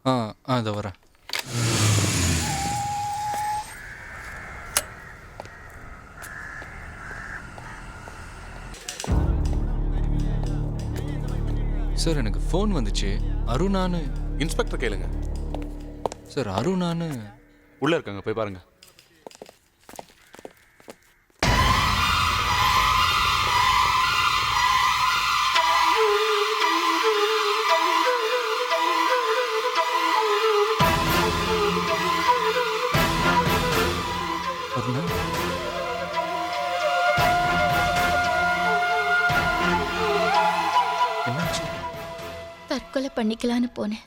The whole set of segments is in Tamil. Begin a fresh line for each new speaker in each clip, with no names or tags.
இதோ வரேன். சார் எனக்கு ஃபோன் வந்துச்சு. அருணான்னு.
இன்ஸ்பெக்டர் கேளுங்க.
சார் அருணான்னு.
உள்ள இருக்காங்க, போய் பாருங்க.
அருணா என்னாச்சு?
தற்கொலை பண்ணிக்கலான்னு போனேன்.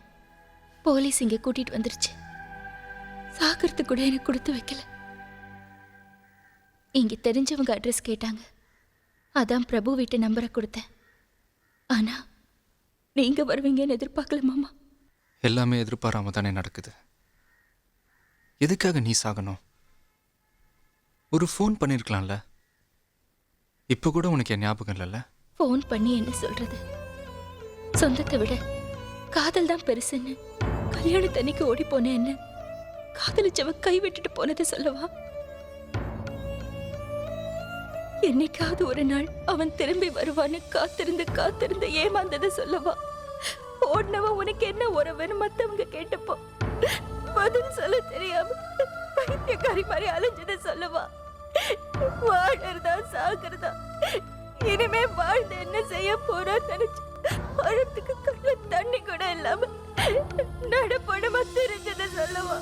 போலீஸ் இங்க கூட்டிட்டு வந்துருச்சு. சாகிறதுக்கு கூட எனக்கு கொடுத்து வைக்கல. இங்க தெரிஞ்சவங்க அட்ரஸ் கேட்டாங்க. அதான் பிரபு வீட்டு நம்பரை கொடுத்தேன். ஆனா நீங்க வருவீங்கன்னு எதிர்பார்க்கல மாமா.
எல்லாமே எதிர்பாராம தானே நடக்குது. எதுக்காக நீ சாகணும்? ஒரு ஃபோன் பண்ணிருக்கலாம்ல. இப்ப கூட உனக்கு என் ஞாபகம் இல்லைல்ல?
ஃபோன் பண்ணி என்ன சொல்றது? சொந்தத்தை விட காதல் தான் பெருசுன்னு கல்யாணத்தன்னைக்கு ஓடி போனேன். என்ன காதலிச்சவ கை விட்டுட்டு போனதை சொல்லவா? என்னைக்காவது ஒரு நாள் அவன் திரும்பி வருவான்னு காத்திருந்து ஏமாந்ததை சொல்லவா? ஓடினவ உனக்கு என்ன உறவுன்னு மத்தவங்க கேட்டப்போ பதில் சொல்ல தெரியாம பைத்தியக்காரி மாதிரி அலைஞ்சதை சொல்லவா? வாழறதா சாகிறதா? இனிமே வாழ்ந்து என்ன செய்ய போறான்னு நினைச்சு அழத்துக்கு கண்ண தண்ணி கூட இல்லாம நடப்படமா தெரிஞ்சதை சொல்லவா?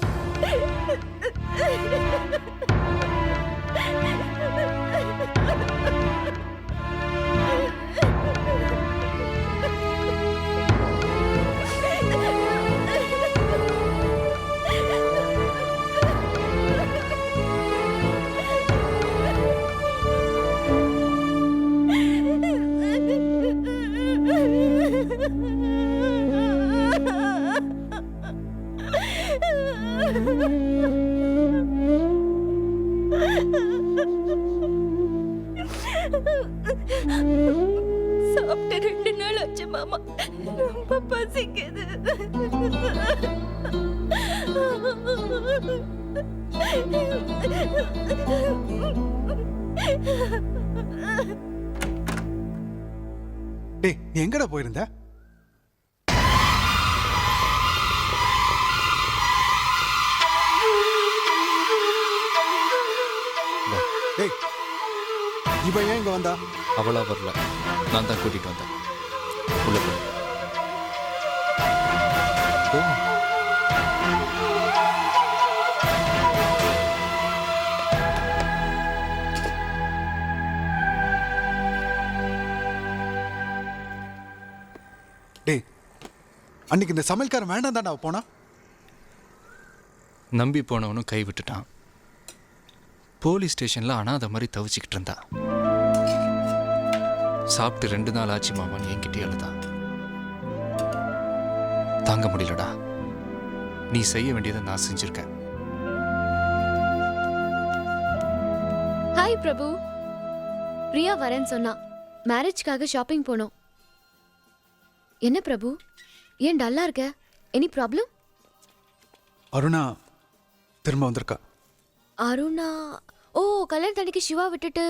சாப்பிட்ட 2 நாள் ஆச்சு மாமா. ரொம்ப பசிக்குது.
டேய், நீ எங்கடா போயிருந்த? டேய், இவ ஏன் இங்க வந்தா?
அவளா வரல, நான் தான் கூட்டிட்டு வந்தேன். உள்ள போ. போ.
டேய், அன்னைக்கு இந்த சமையல்காரன் வேண்டாம் தாண்டா போனா?
நம்பி போனவனும் கை விட்டுட்டான். போலீஸ் ஸ்டேஷன்ல அனாதை மாதிரி தவிச்சுக்கிட்டு இருந்தா. சாப்பிட்டு 2 நாள் ஆச்சு மாமான்னு என்கிட்ட எழுதா. தாங்க முடியலடா. நீ செய்ய வேண்டியதை நான் செஞ்சிருக்கேன்.
ஹாய் பிரபு. பிரியா வரேன்னு சொன்னா. மேரேஜ்க்காக ஷாப்பிங் போனோம். என்ன பிரபு, ஏன் டல்லா இருக்க? Any problem?
அருணா திரும்ப வந்திருக்கா.
அருணா? ஓ, கல்யாணத்தன்னைக்கு சிவா விட்டுட்டு.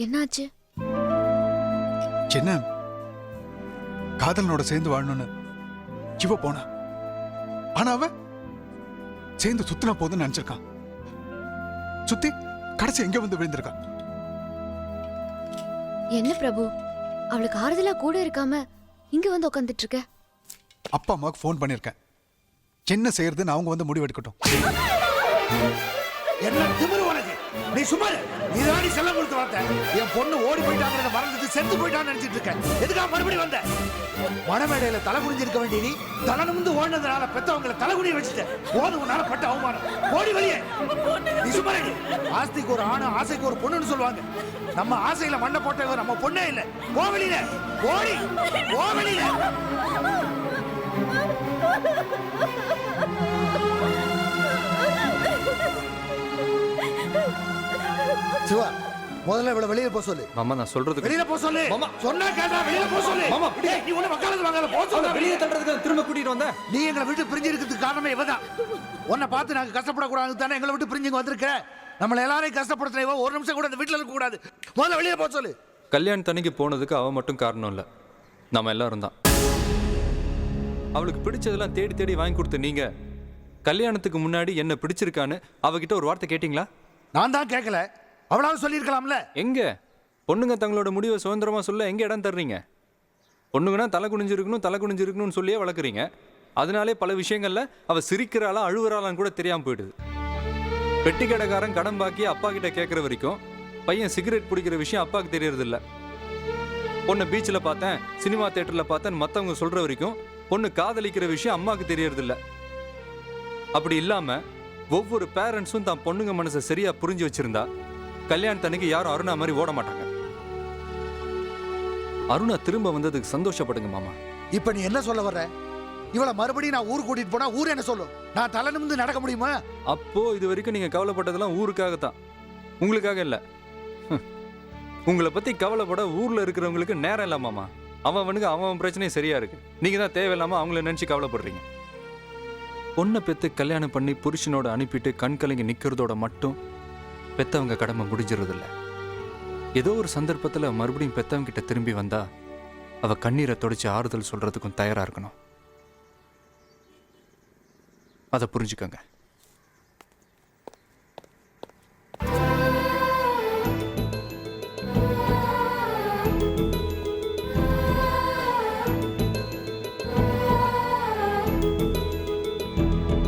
என்னாச்சு?
என்ன காதலனோட சேர்ந்து வாழணும்னு சிவ போனா. ஆனா அவ சேர்ந்து சுத்தின போதுன்னு நினைச்சிருக்கான். சுத்தி கடைசி எங்க வந்து விழுந்திருக்கான்.
என்ன பிரபு, அவளுக்கு ஆறுதலா கூட இருக்காம இங்க வந்து உட்காந்துட்டு இருக்க?
அப்பா அம்மாவுக்கு ஃபோன் பண்ணிருக்கேன். என்ன செய்யறதுன்னு அவங்க வந்து முடிவெடுக்கட்டும்.
என்ன திமிரு உனக்கு? நீ சும்மா நீதாடி செல்லம் கொடுத்து வந்த. என் பொண்ணு ஓடி போயிட்டாங்கிறத மறந்துட்டு செத்து போயிட்டான்னு நினைச்சிட்டு இருக்கேன். எதுக்காக மறுபடியும் வந்த? மணமேடையில தலை குனிஞ்சிருக்க வேண்டிய நீ தலை நிமிந்து ஓடினதுனால பெத்தவங்களை தலை குனிய வச்சுட்ட. போதும் உன்னால பட்ட அவமானம். ஓடி வெளியே. நீ சும்மா இரு. ஆஸ்திக்கு ஒரு ஆணு, ஆசைக்கு ஒரு பொண்ணுன்னு சொல்லுவாங்க. நம்ம ஆசையில மண்ணை போட்டவங்க நம்ம பொண்ணே இல்ல. போ வெளியில. ஓடி போ வெளியில.
சிவா,
முதல்ல இவ்வளவு வெளியில போக சொல்லு.
மாமா நான் சொல்றதுக்கு
வெளியில போக சொல்லு. சொன்னா கேட்டா வெளியில போக சொல்லு. டேய், நீ ஒண்ணு வக்காலத்து வாங்கல, போக சொல்லு.
வெளியே தள்ளுறதுக்கு திரும்ப கூட்டிட்டு வந்தேன்.
நீ எங்களை விட்டு பிரிஞ்சு இருக்கிறதுக்கு காரணமே இவதான். உன்னை பார்த்து நாங்க கஷ்டப்படக்கூடாது தானே எங்களை விட்டு பிரிஞ்சுங்க வந்திருக்க. நம்மள எல்லாரையும் கஷ்டப்படுத்துற இவ ஒரு நிமிஷம் கூட இந்த வீட்டுல இருக்க கூடாது. முதல்ல வெளியில போக சொல்லு.
கல்யாணத்தன்னைக்கு போனதுக்கு அவ மட்டும் காரணம் இல்லை, நம்ம எல்லாரும் தான். அவளுக்கு பிடிச்சதெல்லாம் தேடி தேடி வாங்கி கொடுத்த நீங்க கல்யாணத்துக்கு முன்னாடி என்ன பிடிச்சிருக்கான்னு அவகிட்ட ஒரு வார்த்தை கேட்டிங்களா?
நான் தான் கேட்கல, அவளாவது சொல்லியிருக்கலாம்ல.
எங்க பொண்ணுங்க தங்களோட முடிவை சுதந்திரமா சொல்ல எங்க இடம் தர்றீங்க? பொண்ணுங்கன்னா தலை குனிஞ்சிருக்கணும்னு சொல்லியே வளர்க்குறீங்க. அதனாலே பல விஷயங்கள்ல அவ சிரிக்கிறாளா அழுவுறாளான்னு கூட தெரியாம போயிடுது. பெட்டி கடைக்காரன் கடன் பாக்கி அப்பா கிட்ட கேட்கற வரைக்கும் பையன் சிகரெட் பிடிக்கிற விஷயம் அப்பாவுக்கு தெரியறது இல்ல. பொண்ணு பீச்சில் பார்த்தேன், சினிமா தியேட்டர்ல பார்த்தேன் மற்றவங்க சொல்ற வரைக்கும் பொண்ணு காதலிக்கிற விஷயம் அம்மாவுக்கு தெரியறது இல்ல. அப்படி இல்லாம ஒவ்வொரு பேரண்ட்ஸும் தான் பொண்ணுங்க மனசை சரியா புரிஞ்சு வச்சிருந்தா கல்யாணத்தன்னைக்கு யாரும் அருணா மாதிரி ஓட மாட்டாங்க. அருணா திரும்ப வந்ததுக்கு சந்தோஷப்படுங்க மாமா.
இப்ப நீ என்ன சொல்ல வர்ற? இவளை மறுபடியும் நான் ஊருக்கு கூட்டிட்டு போனா ஊர் என்ன சொல்லும்? நான் தலை நிமிர்ந்து நடக்க முடியுமா?
அப்போ இது வரைக்கும் நீங்க கவலைப்பட்டதெல்லாம் ஊருக்காகத்தான், உங்களுக்காக இல்ல. உங்களை பத்தி கவலைப்பட ஊர்ல இருக்கிறவங்களுக்கு நேரம் இல்ல மாமா. அவனுக்கு அவன் பிரச்சனையும் சரியா இருக்கு, நீங்க தான் தேவையில்லாம அவங்கள நினைச்சு கவலைப்படுறீங்க. பொண்ணை பெத்து கல்யாணம் பண்ணி புருஷனோட அனுப்பிட்டு கண் கலங்கி நிக்கிறதோட மட்டும் பெத்தவங்க கடமை முடிஞ்சிருது இல்ல. ஏதோ ஒரு சந்தர்ப்பத்துல மறுபடியும் பெத்தவங்க கிட்ட திரும்பி வந்தா அவ கண்ணீரை தொடச்சு ஆறுதல் சொல்றதுக்கும் தயாரா இருக்கணும். அதை புரிஞ்சுக்கங்க.